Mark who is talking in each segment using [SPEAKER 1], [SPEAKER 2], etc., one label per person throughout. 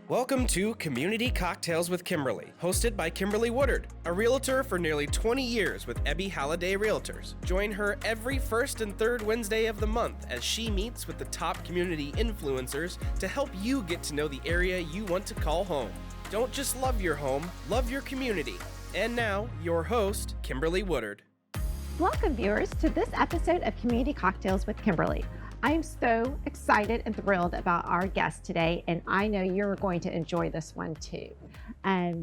[SPEAKER 1] Welcome to Community Cocktails with Kimberly, hosted by Kimberly Woodard, a realtor for nearly 20 years with Ebby Halliday Realtors. Join her every first and third Wednesday of the month as she meets with the top community influencers to help you get to know the area you want to call home. Don't just love your home, love your community. And now, your host, Kimberly Woodard.
[SPEAKER 2] Welcome, viewers, to this episode of Community Cocktails with Kimberly. I am so excited and thrilled about our guest today, and I know you're going to enjoy this one too.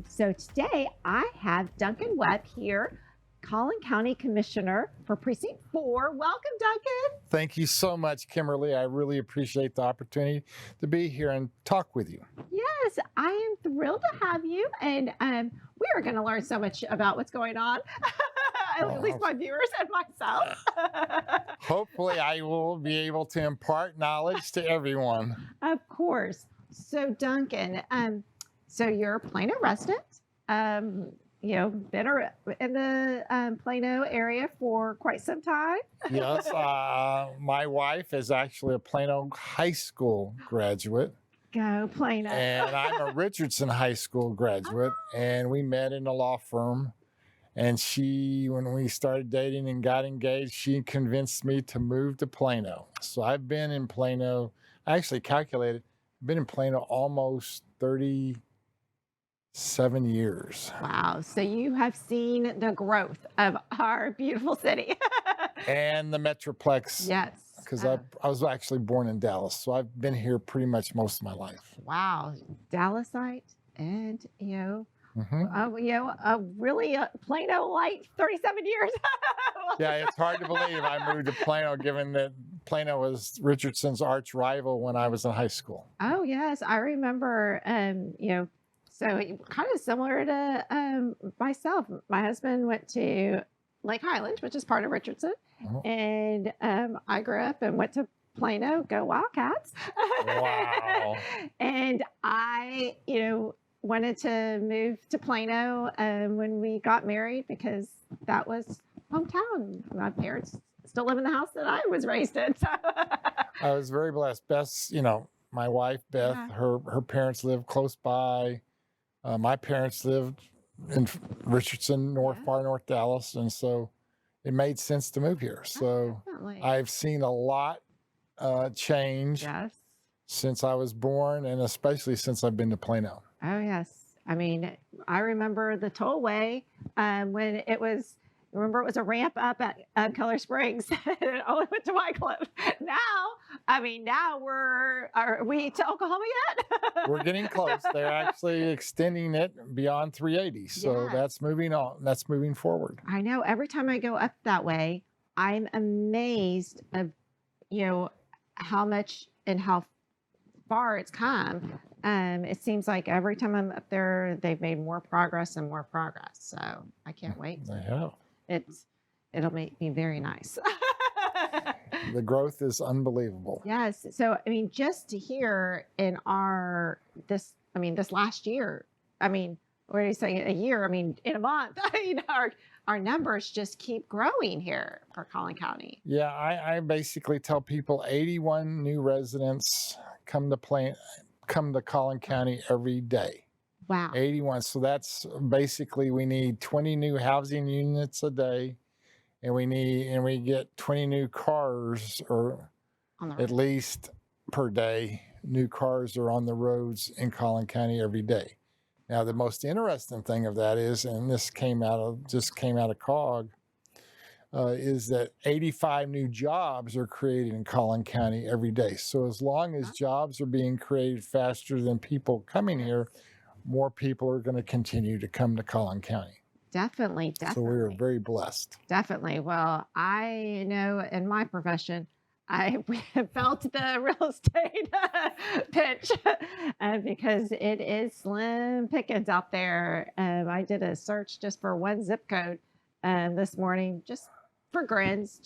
[SPEAKER 2] So today I have Duncan Webb here, Collin County Commissioner for Precinct 4. Welcome, Duncan.
[SPEAKER 3] Thank you so much, Kimberly. I really appreciate the opportunity to be here and talk with you.
[SPEAKER 2] Yes, I am thrilled to have you, and we are going to learn so much about what's going on. At least my viewers and myself.
[SPEAKER 3] Hopefully I will be able to impart knowledge to everyone.
[SPEAKER 2] Of course. So Duncan, so you're a Plano resident, been in the Plano area for quite some time.
[SPEAKER 3] Yes, my wife is actually a Plano High School graduate.
[SPEAKER 2] Go Plano.
[SPEAKER 3] And I'm a Richardson High School graduate, and we met in a law firm. And when we started dating and got engaged, she convinced me to move to Plano. So I've been in Plano, I actually calculated, I've been in Plano almost 37 years.
[SPEAKER 2] Wow. So you have seen the growth of our beautiful city.
[SPEAKER 3] And the Metroplex.
[SPEAKER 2] Yes.
[SPEAKER 3] Because I was actually born in Dallas. So I've been here pretty much most of my life.
[SPEAKER 2] Wow. Dallasite and,
[SPEAKER 3] Mm-hmm.
[SPEAKER 2] Really Plano light 37 years.
[SPEAKER 3] Yeah, it's hard to believe I moved to Plano, given that Plano was Richardson's arch rival when I was in high school.
[SPEAKER 2] Oh, yes. I remember, so kind of similar to myself. My husband went to Lake Highland, which is part of Richardson.
[SPEAKER 3] Oh.
[SPEAKER 2] And I grew up and went to Plano, go Wildcats.
[SPEAKER 3] Wow.
[SPEAKER 2] And I, wanted to move to Plano when we got married because that was hometown. My parents still live in the house that I was raised in. So.
[SPEAKER 3] I was very blessed. My wife, Beth,
[SPEAKER 2] Yeah.
[SPEAKER 3] her parents lived close by. My parents lived in Richardson, far north Dallas. And so it made sense to move here. So
[SPEAKER 2] Definitely.
[SPEAKER 3] I've seen a lot change since I was born, and especially since I've been to Plano.
[SPEAKER 2] Oh, yes. I mean, I remember the Tollway when it was a ramp up at Color Springs. It only went to Wycliffe. Now are we to Oklahoma yet?
[SPEAKER 3] We're getting close. They're actually extending it beyond 380. So that's moving on. That's moving forward.
[SPEAKER 2] I know. Every time I go up that way, I'm amazed of, how much and how far it's come. It seems like every time I'm up there, they've made more progress and more progress. So I can't wait.
[SPEAKER 3] They have.
[SPEAKER 2] It'll make me very nice.
[SPEAKER 3] The growth is unbelievable.
[SPEAKER 2] Yes. So, just to hear in this last year, what are you saying? A year? In a month, our numbers just keep growing here for Collin County.
[SPEAKER 3] Yeah. I basically tell people 81 new residents come to Collin County every day.
[SPEAKER 2] Wow.
[SPEAKER 3] 81. So that's basically, we need 20 new housing units a day, and we get 20 new cars, or at least per day. New cars are on the roads in Collin County every day. Now, the most interesting thing of that is, and this just came out of COG, is that 85 new jobs are created in Collin County every day. So as long as jobs are being created faster than people coming here, more people are going to continue to come to Collin County.
[SPEAKER 2] Definitely.
[SPEAKER 3] So we are very blessed.
[SPEAKER 2] Definitely. Well, I know in my profession, we have felt the real estate pitch because it is slim pickings out there. I did a search just for one zip code this morning, just for grins,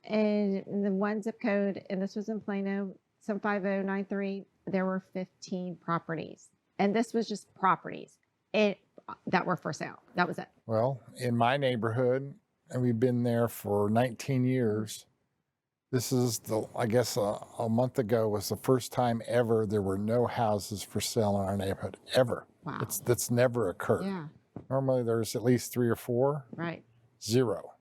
[SPEAKER 2] and the one zip code, and this was in Plano, 75093, there were 15 properties. And this was just properties that were for sale. That was it.
[SPEAKER 3] Well, in my neighborhood, and we've been there for 19 years, This is I guess a month ago was the first time ever there were no houses for sale in our neighborhood, ever.
[SPEAKER 2] Wow.
[SPEAKER 3] That's never occurred.
[SPEAKER 2] Yeah.
[SPEAKER 3] Normally there's at least 3 or 4.
[SPEAKER 2] Right.
[SPEAKER 3] 0.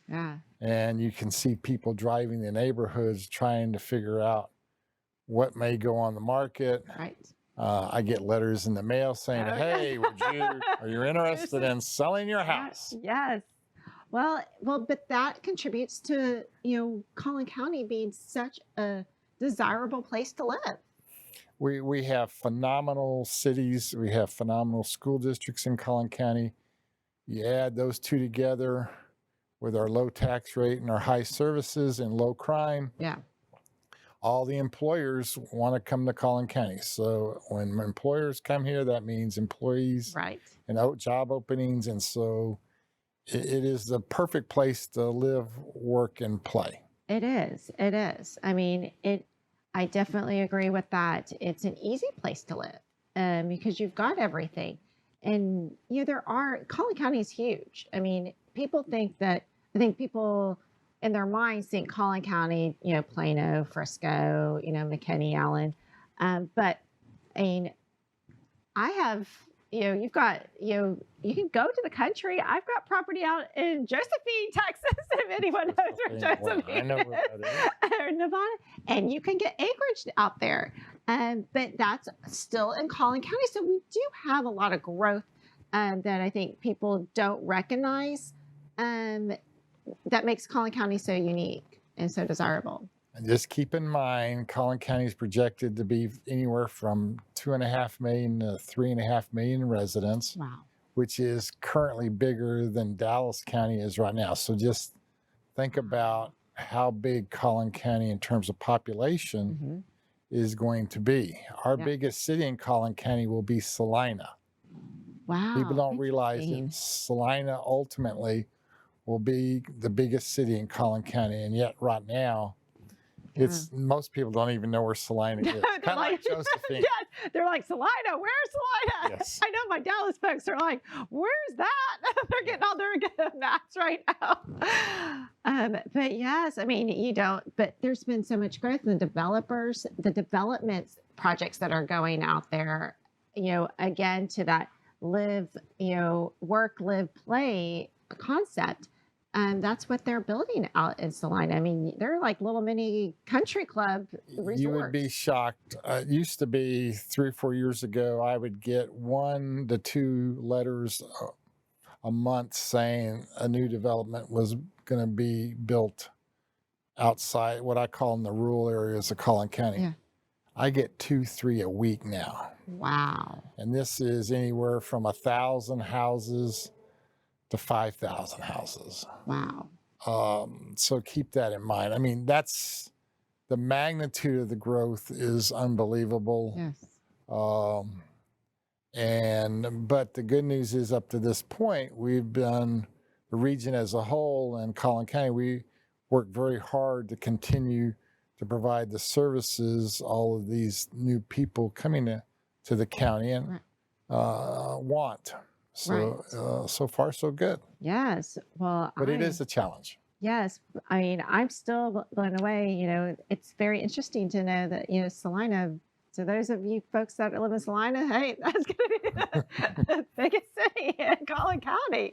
[SPEAKER 2] Yeah.
[SPEAKER 3] And you can see people driving the neighborhoods trying to figure out what may go on the market.
[SPEAKER 2] Right.
[SPEAKER 3] I get letters in the mail saying,
[SPEAKER 2] Oh,
[SPEAKER 3] hey,
[SPEAKER 2] yes.
[SPEAKER 3] are you interested in selling your house?
[SPEAKER 2] Yes. Well, but that contributes to, Collin County being such a desirable place to live.
[SPEAKER 3] We have phenomenal cities. We have phenomenal school districts in Collin County. You add those two together with our low tax rate and our high services and low crime.
[SPEAKER 2] Yeah.
[SPEAKER 3] All the employers want to come to Collin County. So when employers come here, that means employees
[SPEAKER 2] Right.
[SPEAKER 3] and job openings. And so it is the perfect place to live, work, and play.
[SPEAKER 2] It is. It is. I mean, I definitely agree with that. It's an easy place to live because you've got everything. And, Collin County is huge. I mean, I think people in their minds think Collin County, Plano, Frisco, McKinney, Allen. But I mean, I have, you've got, you can go to the country. I've got property out in Josephine, Texas, if anyone knows where Josephine
[SPEAKER 3] I know where that is.
[SPEAKER 2] or Nevada, and you can get acreage out there. But that's still in Collin County. So we do have a lot of growth that I think people don't recognize that makes Collin County so unique and so desirable.
[SPEAKER 3] And just keep in mind, Collin County is projected to be anywhere from 2.5 million to 3.5 million residents.
[SPEAKER 2] Wow.
[SPEAKER 3] Which is currently bigger than Dallas County is right now. So just think about how big Collin County in terms of population is going to be. Our biggest city in Collin County will be Celina.
[SPEAKER 2] Wow.
[SPEAKER 3] People don't realize that Celina ultimately will be the biggest city in Collin County. And yet right now, most people don't even know where Celina is. Kind of like Josephine.
[SPEAKER 2] Yes, they're like, Celina, where's Celina?
[SPEAKER 3] Yes.
[SPEAKER 2] I know my Dallas folks are like, where's that? They're getting all their maps right now. But yes, I mean, but there's been so much growth in the development projects that are going out there, again, to that live, work, live, play concept. And that's what they're building out in Celina. I mean, they're like little mini country club resorts.
[SPEAKER 3] You would be shocked. It used to be 3 or 4 years ago, I would get 1 to 2 letters a month saying a new development was going to be built outside what I call in the rural areas of Collin County.
[SPEAKER 2] Yeah.
[SPEAKER 3] I get 2, 3 a week now.
[SPEAKER 2] Wow.
[SPEAKER 3] And this is anywhere from 1,000 houses to 5,000 houses.
[SPEAKER 2] Wow.
[SPEAKER 3] So keep that in mind. I mean, that's the magnitude of the growth is unbelievable.
[SPEAKER 2] Yes.
[SPEAKER 3] But the good news is up to this point, we've been, the region as a whole and Collin County, we worked very hard to continue to provide the services all of these new people coming to the county and want. So, so far, so good.
[SPEAKER 2] Yes. Well,
[SPEAKER 3] but it is a challenge.
[SPEAKER 2] Yes. I mean, I'm still blown away. It's very interesting to know that, Celina, so those of you folks that live in Celina, hey, that's going to be the biggest city in Collin County.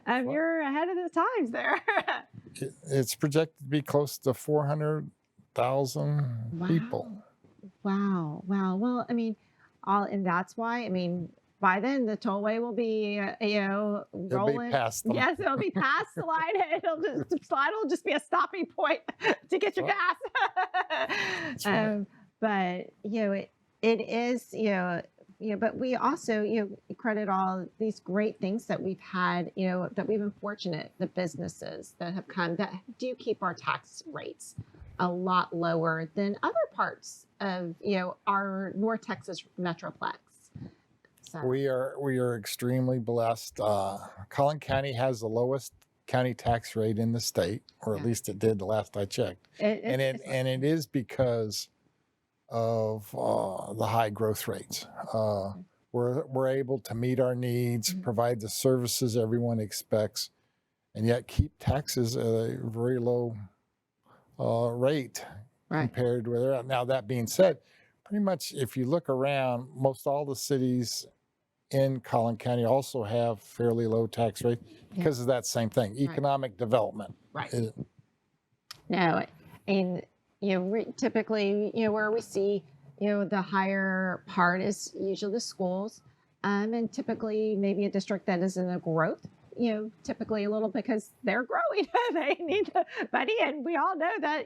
[SPEAKER 2] You're ahead of the times there.
[SPEAKER 3] It's projected to be close to 400,000 people.
[SPEAKER 2] Wow. Well, I mean, and that's why, I mean, by then the tollway will be, rolling.
[SPEAKER 3] It'll be past them.
[SPEAKER 2] Yes, it'll be past Celina. It'll just be a stopping point to get your gas.
[SPEAKER 3] Right.
[SPEAKER 2] But it is, but we also, credit all these great things that we've had, that we've been fortunate, the businesses that have come that do keep our tax rates a lot lower than other parts of, our North Texas Metroplex. So.
[SPEAKER 3] We are extremely blessed. Collin County has the lowest county tax rate in the state, or at least it did the last I checked. And it is because of the high growth rates. We're able to meet our needs, provide the services everyone expects, and yet keep taxes at a very low rate
[SPEAKER 2] Right.
[SPEAKER 3] compared with where. Now, that being said, pretty much if you look around, most all the cities in Collin County also have fairly low tax rate because of that same thing, economic development.
[SPEAKER 2] Right. No, and typically, where we see, the higher part is usually the schools, and typically maybe a district that is in a growth. Typically a little because they're growing. They need the money, and we all know that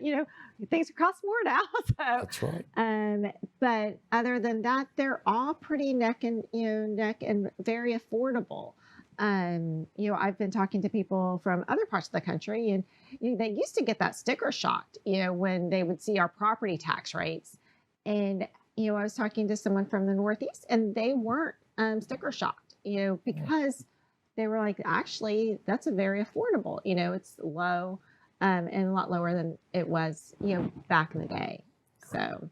[SPEAKER 2] things cost more now. So
[SPEAKER 3] that's right.
[SPEAKER 2] But other than that, they're all pretty neck and very affordable. I've been talking to people from other parts of the country, and they used to get that sticker shock, when they would see our property tax rates. And I was talking to someone from the Northeast, and they weren't sticker shocked, because they were like, actually, that's a very affordable. It's low, and a lot lower than it was, back in the day. So,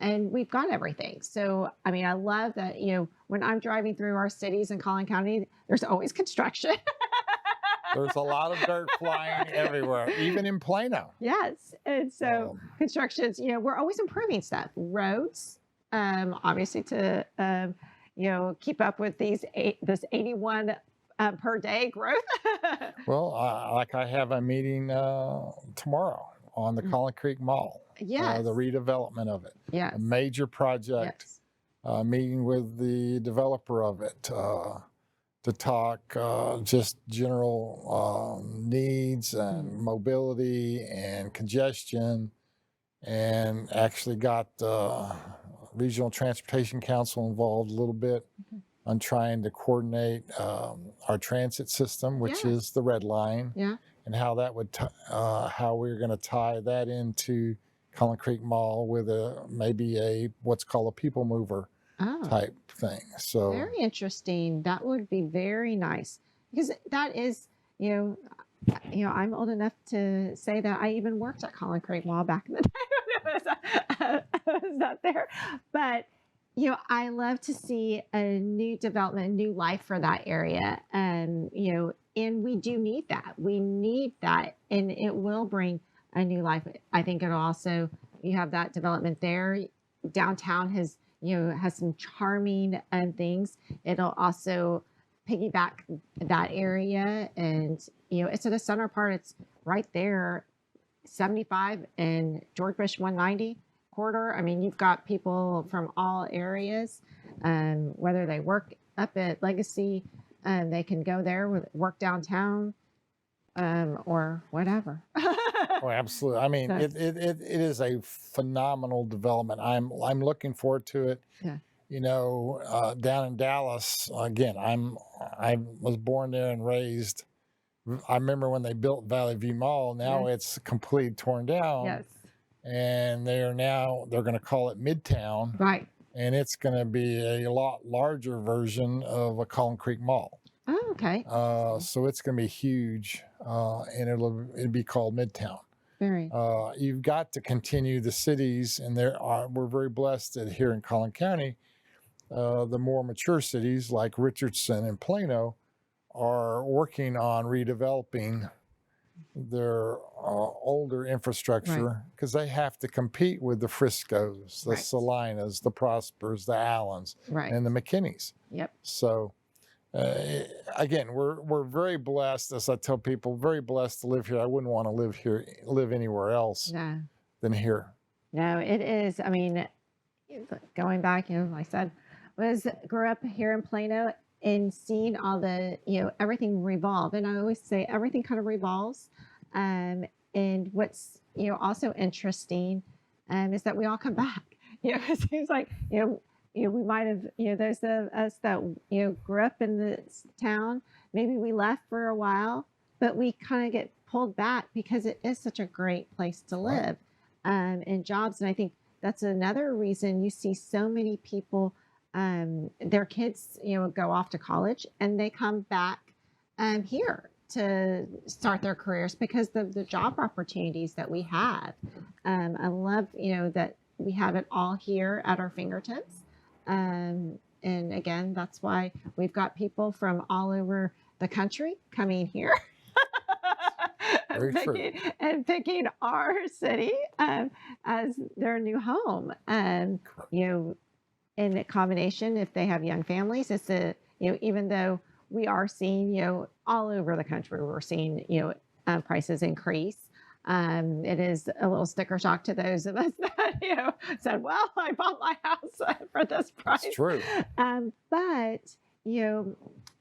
[SPEAKER 2] and we've got everything. So, I mean, I love that, when I'm driving through our cities in Collin County, there's always construction.
[SPEAKER 3] There's a lot of dirt flying everywhere, even in Plano.
[SPEAKER 2] Yes. And so constructions, we're always improving stuff. Roads, obviously to, keep up with this 81 per day growth.
[SPEAKER 3] Well, like I have a meeting tomorrow on the Collin Creek Mall.
[SPEAKER 2] Yes.
[SPEAKER 3] The redevelopment of it.
[SPEAKER 2] Yes.
[SPEAKER 3] A major project. Yes. Meeting with the developer of it to talk just general needs and mobility and congestion, and actually got the Regional Transportation Council involved a little bit on trying to coordinate our transit system, which is the Red Line, and how that would how we're going to tie that into Collin Creek Mall with maybe a what's called a people mover type thing. So
[SPEAKER 2] very interesting. That would be very nice, because that is, I'm old enough to say that I even worked at Collin Creek Mall back in the day when I was not there, but. I love to see a new development, new life for that area. And we do need that. We need that. And it will bring a new life. I think it'll also, you have that development there. Downtown has some charming things. It'll also piggyback that area. And, it's at the center part. It's right there, 75 and George Bush 190. Corridor. I mean, you've got people from all areas, whether they work up at Legacy, they can go there, work downtown, or whatever.
[SPEAKER 3] Oh, absolutely. I mean, it is a phenomenal development. I'm looking forward to it. Yeah. Down in Dallas, again, I was born there and raised. I remember when they built Valley View Mall. Now it's completely torn down.
[SPEAKER 2] Yes.
[SPEAKER 3] And they're going to call it Midtown.
[SPEAKER 2] Right.
[SPEAKER 3] And it's going to be a lot larger version of a Collin Creek Mall.
[SPEAKER 2] Oh, okay.
[SPEAKER 3] So it's going to be huge, and it'll be called Midtown.
[SPEAKER 2] Very.
[SPEAKER 3] You've got to continue the cities, and we're very blessed that here in Collin County, the more mature cities like Richardson and Plano are working on redeveloping their older infrastructure, because they have to compete with the Friscos, the Celinas, the Prospers, the Allens, and the McKinneys.
[SPEAKER 2] Yep.
[SPEAKER 3] So again, we're very blessed, as I tell people, very blessed to live here. I wouldn't want to live anywhere else than here.
[SPEAKER 2] No, it is. I mean, going back, like I said, grew up here in Plano and seeing all the, everything revolve. And I always say everything kind of revolves. And what's, also interesting is that we all come back. It seems like, we might have, those of us that, grew up in this town, maybe we left for a while, but we kind of get pulled back because it is such a great place to live, and jobs. And I think that's another reason you see so many people, their kids, go off to college and they come back here to start their careers because of the job opportunities that we have. I love, that we have it all here at our fingertips. And again, that's why we've got people from all over the country coming here.
[SPEAKER 3] Very true.
[SPEAKER 2] picking our city as their new home. In combination, if they have young families, it's even though we are seeing, all over the country, we're seeing, prices increase. It is a little sticker shock to those of us that, said, well, I bought my house for this price.
[SPEAKER 3] That's true.
[SPEAKER 2] But,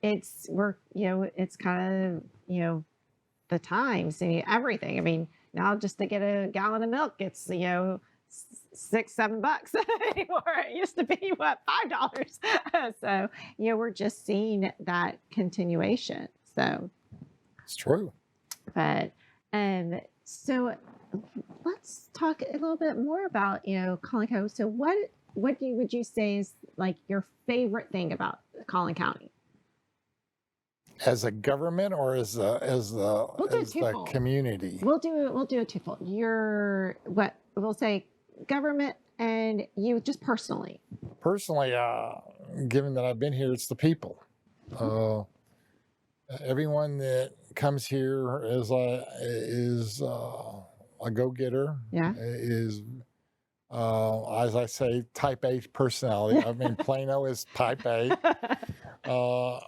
[SPEAKER 2] it's kind of, the times and everything. I mean, now just to get a gallon of milk, it's, $6-7 anymore. It used to be $5. So, we're just seeing that continuation. So
[SPEAKER 3] it's true.
[SPEAKER 2] But, so let's talk a little bit more about, Collin County. So what would you say is like your favorite thing about Collin County?
[SPEAKER 3] As a government or as the community?
[SPEAKER 2] We'll do a twofold. We'll say government and you just personally.
[SPEAKER 3] Personally, given that I've been here, it's the people. Everyone that comes here is a go-getter. Yeah. Is as I say, type A personality. I mean, Plano is type A. So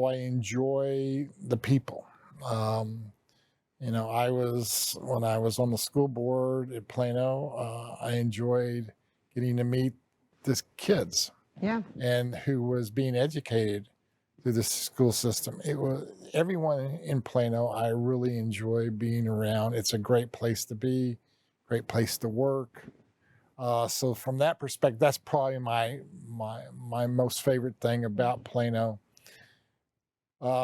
[SPEAKER 3] I enjoy the people. When I was on the school board at Plano, I enjoyed getting to meet the kids. Yeah. And who was being educated through the school system. It was everyone in Plano. I really enjoy being around. It's a great place to be, great place to work. So from that perspective, that's probably my most favorite thing about Plano.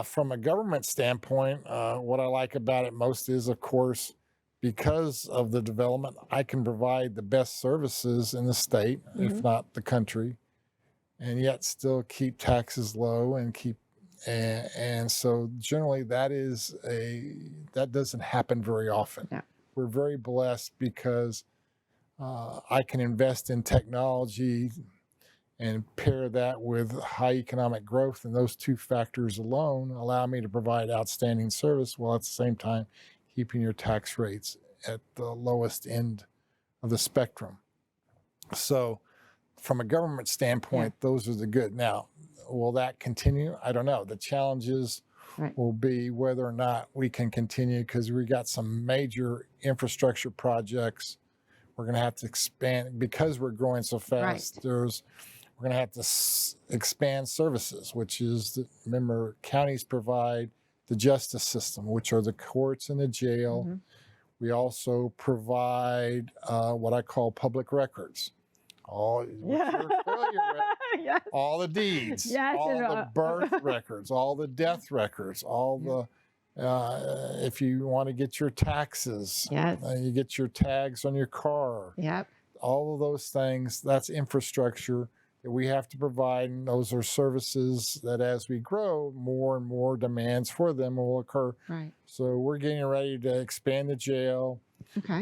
[SPEAKER 3] From a government standpoint, what I like about it most is, of course, because of the development, I can provide the best services in the state, if not the country, and yet still keep taxes low and so generally that doesn't happen very often. Yeah. We're very blessed because I can invest in technology and pair that with high economic growth, and those two factors alone allow me to provide outstanding service while at the same time keeping your tax rates at the lowest end of the spectrum. So from a government standpoint, those are the good. Now, will that continue? I don't know. The challenges will be whether or not we can continue, because we got some major infrastructure projects. We're going to have to expand because we're growing so fast. We're going to have to expand services, which is, remember, counties provide the justice system, which are the courts and the jail. We also provide what I call public records. All the deeds, all the birth records, all the death records, all the if you want to get your taxes, you get your tags on your car. All of those things, that's infrastructure that we have to provide, and those are services that as we grow, more and more demands for them will occur. So we're getting ready to expand the jail.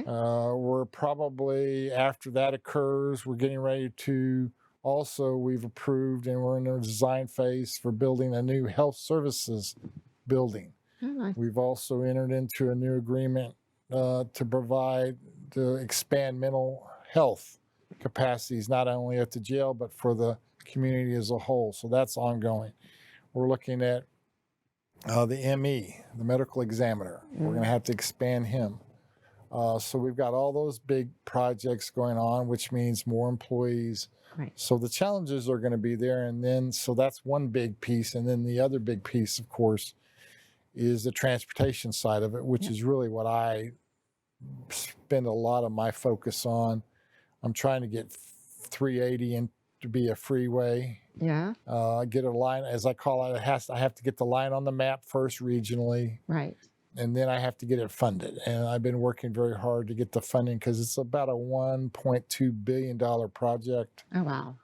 [SPEAKER 3] We're probably, after that occurs, we're getting ready to also, we've approved and we're in a design phase for building a new health services building. We've also entered into a new agreement to expand mental health capacities, not only at the jail, but for the community as a whole. So that's ongoing. We're looking at the ME, the medical examiner. We're going to have to expand him. So we've got all those big projects going on, which means more employees. So the challenges are going to be there. And then, so that's one big piece. And then the other big piece, of course, is the transportation side of it, which is really what I spend a lot of my focus on. I'm trying to get 380 in to be a freeway. Get a line, as I call it. I have to get the line on the map first regionally. And then I have to get it funded. And I've been working very hard to get the funding because it's about a $1.2 billion project. Oh, wow.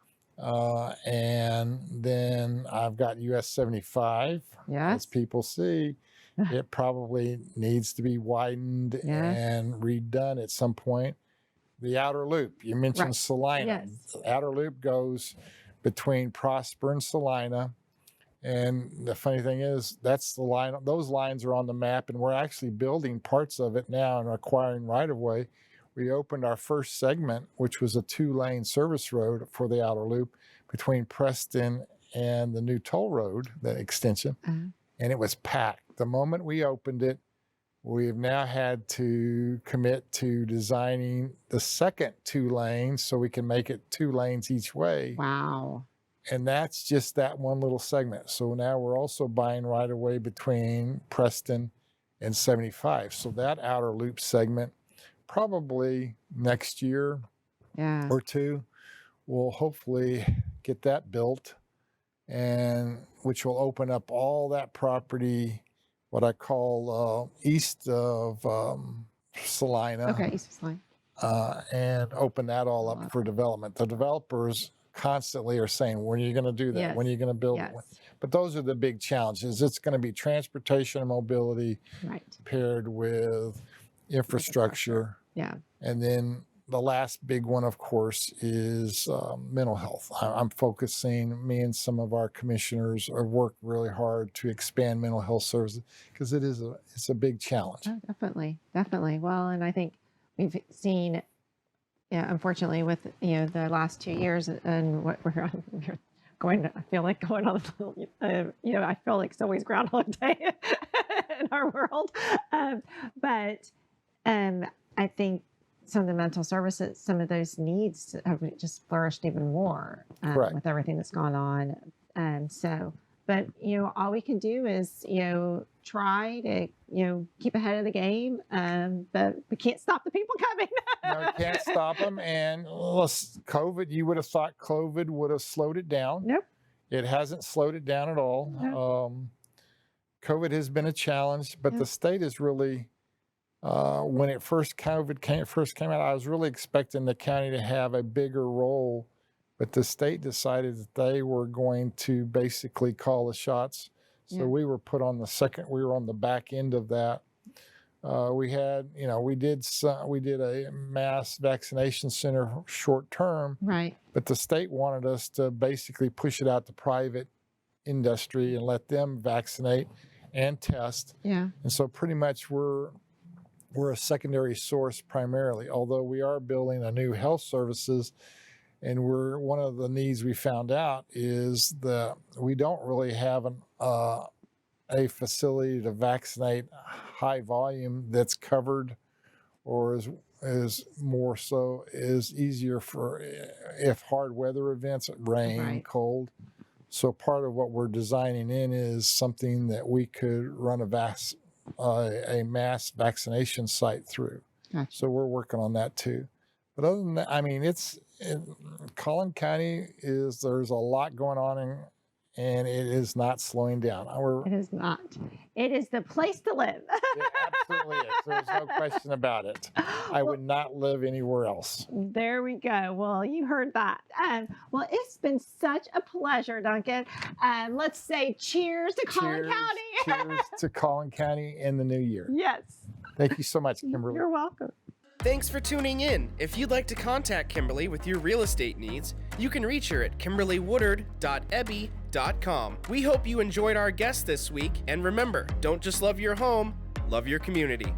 [SPEAKER 3] And then I've got US 75. As people see, it probably needs to be widened and redone at some point. The outer loop, you mentioned Celina. The outer loop goes between Prosper and Celina. And the funny thing is, that's the line, those lines are on the map, and we're actually building parts of it now and acquiring right of way. We opened our first segment, which was a 2-lane service road for the outer loop between Preston and the new toll road, the extension, and it was packed. The moment we opened it, we've now had to commit to designing the second 2 lanes so we can make it 2 lanes each way.
[SPEAKER 2] Wow.
[SPEAKER 3] And that's just that one little segment. So now we're also buying right away between Preston and 75. So that outer loop segment, probably next year or 2, we'll hopefully get that built, and which will open up all that property, what I call east of Celina.
[SPEAKER 2] Okay, east of Celina.
[SPEAKER 3] And open that all up for development. The developers constantly are saying, when are you going to do that?
[SPEAKER 2] Yes.
[SPEAKER 3] When are you going to build it? But those are the big challenges. It's going to be transportation and mobility paired with infrastructure.
[SPEAKER 2] Yeah.
[SPEAKER 3] And then the last big one, of course, is mental health. I'm focusing, me and some of our commissioners have worked really hard to expand mental health services, because it's a big challenge.
[SPEAKER 2] Oh, definitely. Well, and I think we've seen, unfortunately, with the last 2 years and what we're going, I feel like going on, I feel like it's always Groundhog Day in our world, but I think some of the mental services, some of those needs have just flourished even more with everything that's gone on. But all we can do is, try to, keep ahead of the game. But we can't stop the people coming.
[SPEAKER 3] No, we can't stop them. And COVID, you would have thought COVID would have slowed it down.
[SPEAKER 2] Nope.
[SPEAKER 3] It hasn't slowed it down at all.
[SPEAKER 2] Nope.
[SPEAKER 3] COVID has been a challenge, but the state is really, when COVID came out, I was really expecting the county to have a bigger role, but the state decided that they were going to basically call the shots. So we were put on we were on the back end of that. We had, we did a mass vaccination center short term, but the state wanted us to basically push it out to private industry and let them vaccinate and test. And so pretty much we're a secondary source primarily, although we are building a new health services. And one of the needs we found out is that we don't really have a facility to vaccinate high volume that's covered, or is more so is easier for if hard weather events, rain, cold. So part of what we're designing in is something that we could run a mass vaccination site through. So we're working on that too. But other than that, I mean, Collin County there's a lot going on, and it is not slowing down.
[SPEAKER 2] It is not. It is the place to live.
[SPEAKER 3] It absolutely is. There's no question about it. I would not live anywhere else.
[SPEAKER 2] There we go. Well, you heard that. Well, it's been such a pleasure, Duncan. Let's say cheers to Collin County.
[SPEAKER 3] Cheers to Collin County in the new year. Yes. Thank you so much, Kimberly.
[SPEAKER 2] You're welcome.
[SPEAKER 1] Thanks for tuning in. If you'd like to contact Kimberly with your real estate needs, you can reach her at kimberlywoodard.ebby.com. We hope you enjoyed our guest this week, and remember, don't just love your home, love your community.